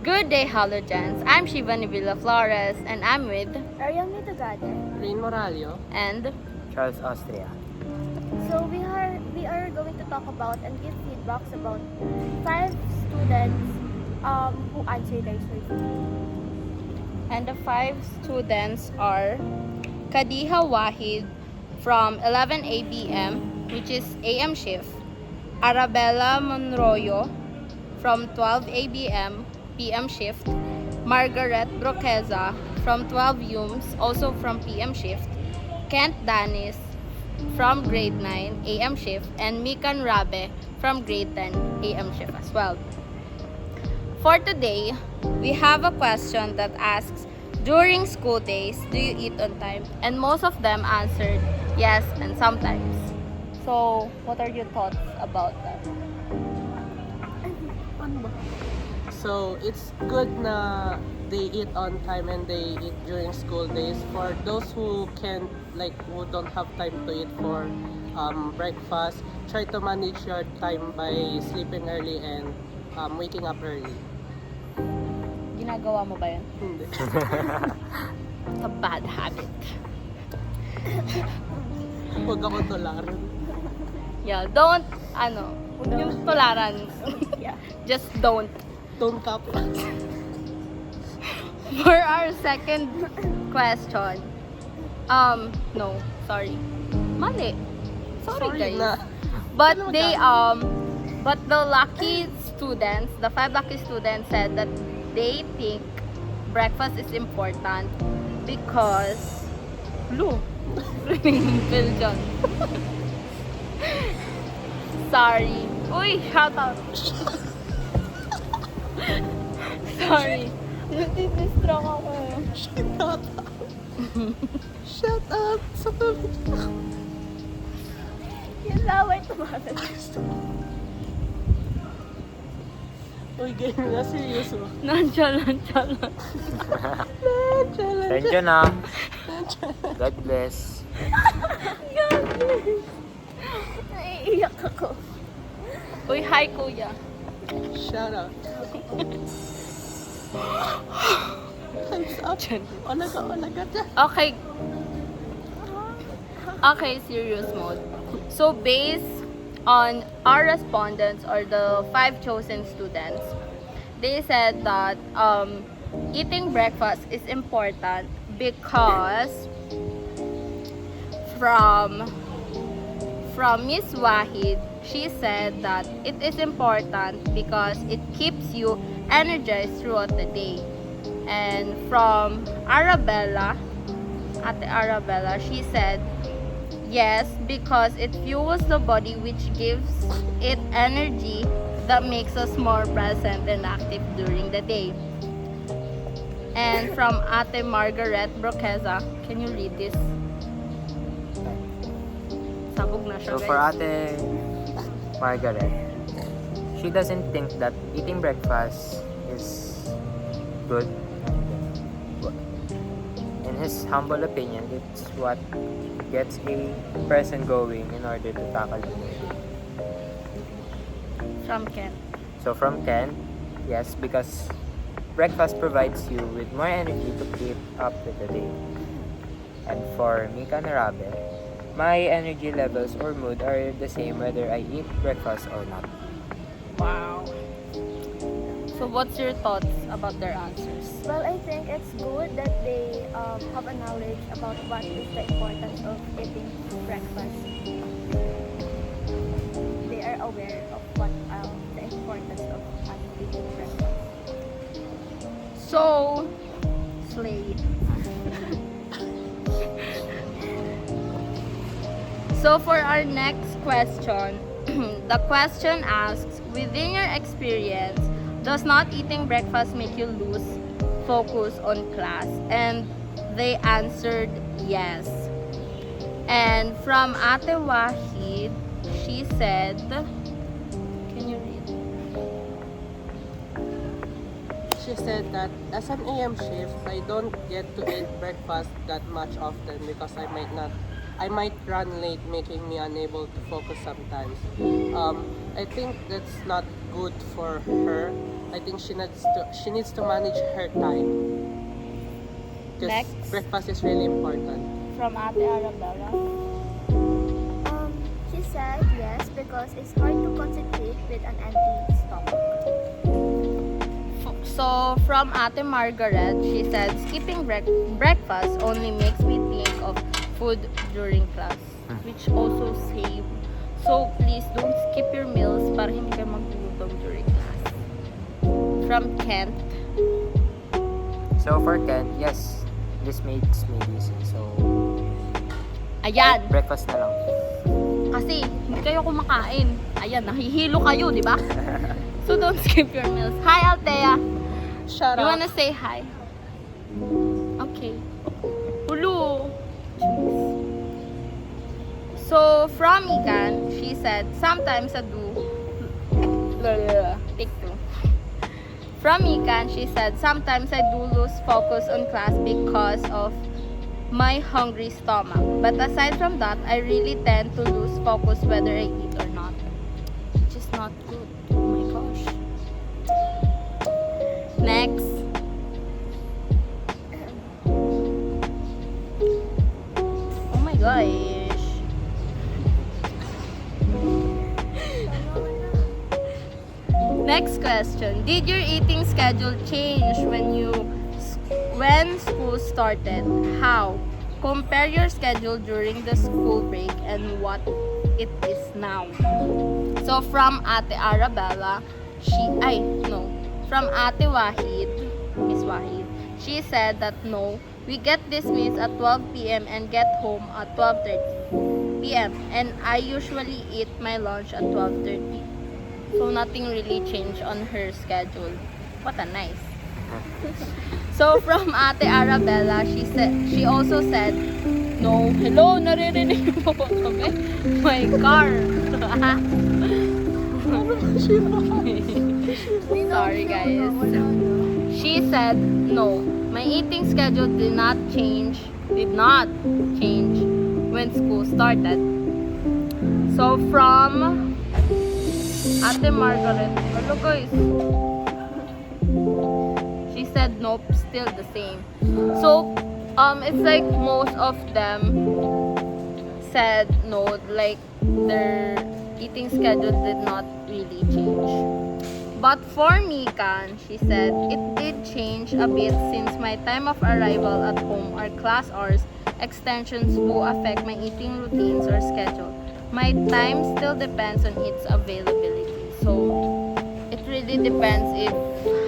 Good day, Halogens. I'm Shivani Villaflores, and I'm with Ariel Mitagade. Rain Moralio. and Charles Austria. So we are going to talk about and give feedbacks about 5 students who answered their survey. and the 5 students are Kadiha Wahid from 11 ABM, which is AM shift. Arabella Monroyo from 12 ABM, PM shift. Margaret Broqueza from 12 UMS, also from PM shift. Kent Danis from grade 9 AM shift, and Mikan Rabe from grade 10 AM shift as well. For today, we have a question that asks, during school days, do you eat on time? And most of them answered yes and sometimes. So, what are your thoughts about that? So it's good na they eat on time and they eat during school days. For those who can't, like who don't have time to eat for breakfast, try to manage your time by sleeping early and waking up early. Ginagawa mo ba yun? Hindi. It's a bad habit. Huwag ako tularan. Yeah, don't, huwag niyong tularan. Yeah. Just don't. Don't copy. For our second question, no, sorry. Mali. Sorry guys. na. But Ano they, magkano? but the lucky students, the 5 lucky students said that they think breakfast is important because, blue, Bill John. Sorry. Uy, shout out. Sorry. Natidistract ako. Shut up. Shut up. Sa tulog na. Yung laway tumagal. Uy, ganyan na. Seryoso. Nonchalant. Thank you na. God bless. Naiiyak ako. Uy, hi kuya. Shut up. Time's up. Olaga. Okay. Okay, serious mode. So based on our respondents or the 5 chosen students, they said that eating breakfast is important because from Miss Wahid, she said that it is important because it keeps you energized throughout the day. And from Arabella, Ate Arabella, she said yes, because it fuels the body, which gives it energy that makes us more present and active during the day. And from Ate Margaret Broqueza, can you read this? Sabog na siya, So for guys. Ate Margaret, she doesn't think that eating breakfast is good. In his humble opinion, it's what gets a person going in order to tackle the day. From Ken. So from Ken, yes, because breakfast provides you with more energy to keep up with the day. And for Mika Narabe, my energy levels or mood are the same whether I eat breakfast or not. Wow. So what's your thoughts about their answers? Well, I think it's good that they have a knowledge about what is the importance of eating breakfast. They are aware of what the importance of eating breakfast. So, slay. So for our next question, the question asks, within your experience, does not eating breakfast make you lose focus on class? And they answered yes. And from Ate Wahid, she said, can you read? She said that as an AM shift, I don't get to eat breakfast that much often because I might run late, making me unable to focus sometimes. I think that's not good for her I think she needs to manage her time. Because Next. breakfast is really important. From Ate Arabella. She said yes because it's hard to concentrate with an empty stomach. So, from Ate Margaret, she said, skipping breakfast only makes me think of food during class, which also save. So, please don't skip your meals para hindi kayo magugutom during class. From Kent, So for Ken, yes, this makes me busy. So ayan, breakfast na lang. kasi hindi kayo kumakain. Ayan, nahihilo kayo, di ba? So, don't skip your meals. Hi, Althea. Shut You up. wanna say hi? Okay. Ulu. So, from Ikan, she said, sometimes I do. Take two. From Ikan, she said, sometimes I do lose focus on class because of my hungry stomach. But aside from that, I really tend to lose focus whether I eat or not. Which is not good. Oh my gosh. Next. Oh my gosh. Next question. Did your eating schedule change when school started? How? Compare your schedule during the school break and what it is now. So from Ate Arabella, from Ate Wahid, Miss Wahid, she said that no, we get dismissed at 12 p.m. and get home at 12:30 p.m. and I usually eat my lunch at 12:30. So nothing really changed on her schedule. What a nice. So from Ate Arabella, she also said, no, hello, naririnig mo ba kami? My car. Sorry guys. She said, no, my eating schedule did not change when school started. So from Ate Margaret, hello guys. She said nope, still the same. So, it's like most of them said no, like their eating schedule did not really change. But for Mikan, she said it did change a bit since my time of arrival at home or class hours extensions do affect my eating routines or schedule. My time still depends on its availability. So, it really depends if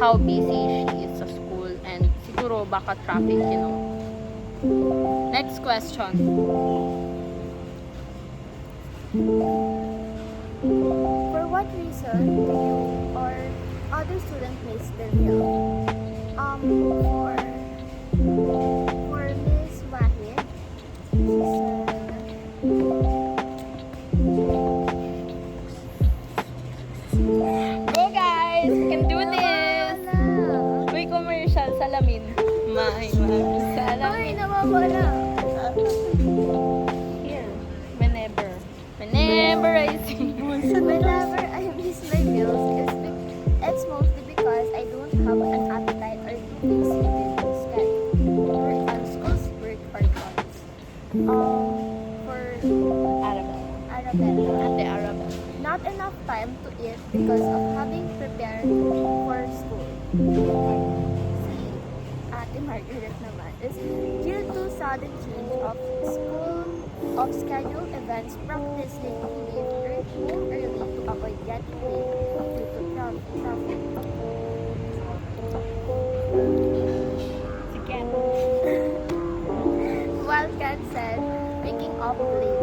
how busy she is sa school and siguro baka traffic, you know. Next question. For what reason do you or other students miss their meal? For Miss Wahid, she said, Go guys! You can do this! nawawala. Uy, commercial, salamin. Ay, Salamin. nawawala. Here. Whenever I see. Whenever I miss my meals, it's mostly because I don't have an appetite or too busy with school's work or chores. For Arabella, Ate Arabel. not enough time to eat because of having prepared for school. Si Ate Margaret naman is due to sudden change of schedule events, practicing to leave home early to avoid getting late due to traffic. While Ken said waking up late.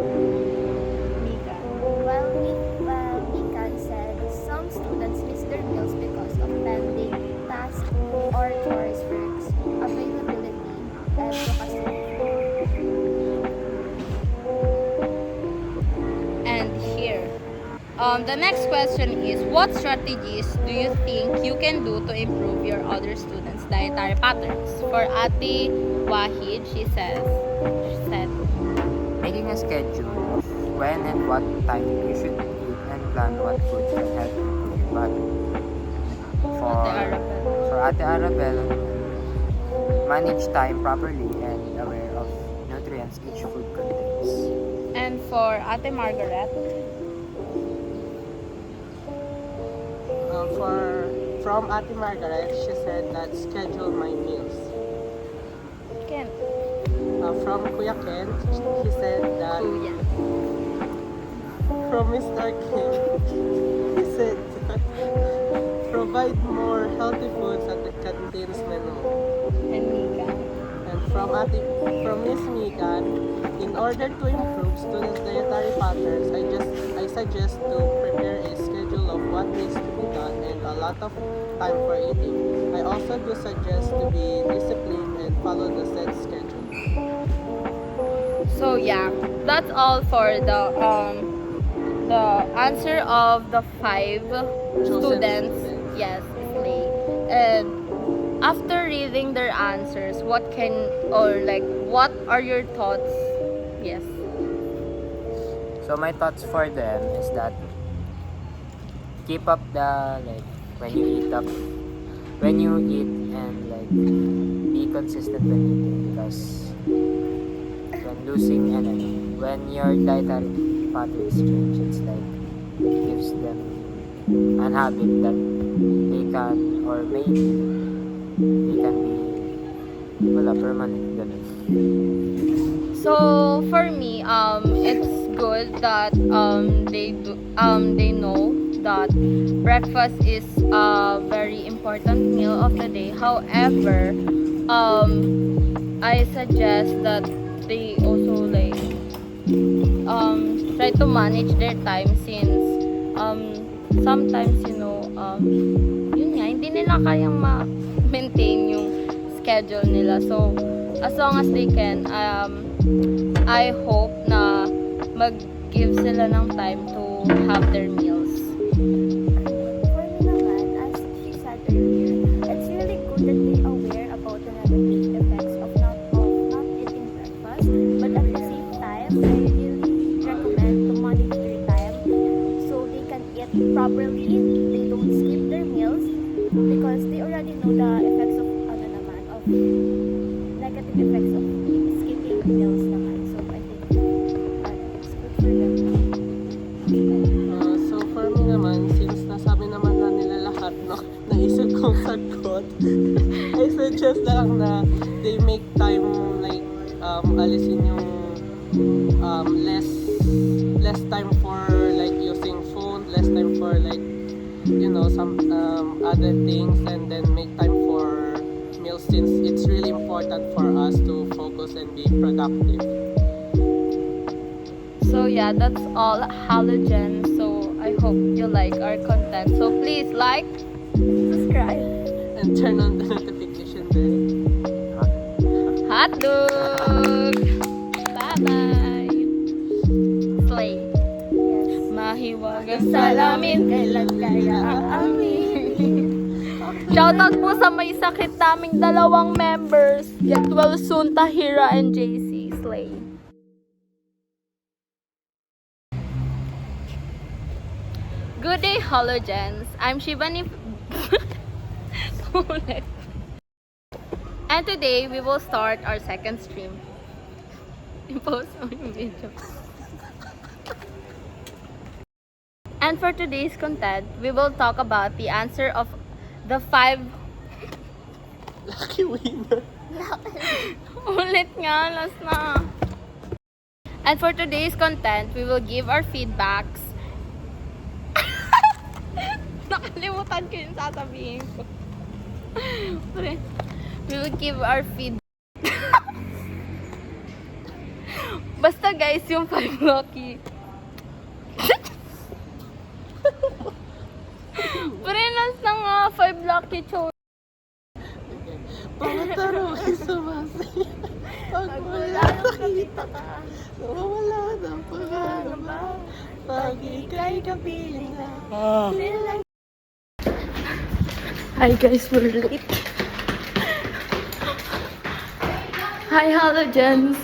While Mikan said some students miss their meals because of pending tasks or chores works, availability, and procrastination. And here. The next question is, what strategies do you think you can do to improve your other students' dietary patterns? For Ate Wahid, she said, Making a schedule of when and what time you should eat and plan what food can help improve your body. For Ate Arabella. For Ate Arabella, manage time properly and aware of nutrients each food contains. And for Ate Margaret. From Ate Margaret, she said that schedule my meals. Ken. From Kuya Ken, he said that. Kuya. From Mr. King, he said that provide more healthy foods at the canteens menu. And Mika. And from Miss Mikan, in order to improve students' dietary patterns, I suggest to prepare a schedule of what needs to be done and a lot of time for eating. I also do suggest to be disciplined and follow the said schedule. So yeah, that's all for the answer of the 5 students. Yes, Slay. And after reading their answers, what are your thoughts? Yes. So my thoughts for them is that keep up the when you eat and be consistent when eating, because when your dietary patterns change, it's gives them an habit that they can be permanent ganun. So for me, it's good that they know that breakfast is a very important meal of the day. However, I suggest that they also try to manage their time, since sometimes yun nga, hindi nila kayang ma-maintain yung schedule nila. So as long as they can, I hope na mag-give sila ng time to have their meals. For me naman, as she said earlier, it's really good that they're aware about the negative effects of not eating breakfast. But at the same time, I really recommend to manage their time so they can eat properly. They don't skip their meals because they already know the effects of negative effects of skipping meals naman. So I think it's good for them. So for me naman, since nasabi naman na nila lahat, no, naisip kong sagot, I suggest lang na they make time, alisin yung less time for using phone, less time for some other things, and then make time for meals, since it's really important for us to focus and be productive. So yeah, that's all Halogen. So I hope you like our content. So please like, Subscribe. And turn on the notification bell. hotdog! Bye-bye! Slay! Yes. Mahiwagang salamin. Kailan kaya aamin? Shoutout po sa may sakit naming 2 members. Get well soon, Tahira and JC. Slay. Good day, Halogens. I'm Shivani. And today, we will start our second stream. I-post mo yung video. And for today's content, we will talk about the answer of the 5... Lucky winner. Ulit nga, last na. And for today's content, we will give our feedbacks. Nakalimutan ko yung sasabihin ko. We will give our feedback. Basta guys, yung 5 lucky. Prenas na nga, 5 lucky choice. Pamataro ay sumasaya. Pag wala nakita ka, nawawala ng pangangamba. Pag ika'y kapiling na. Hi guys, we're late. Hi Halogens.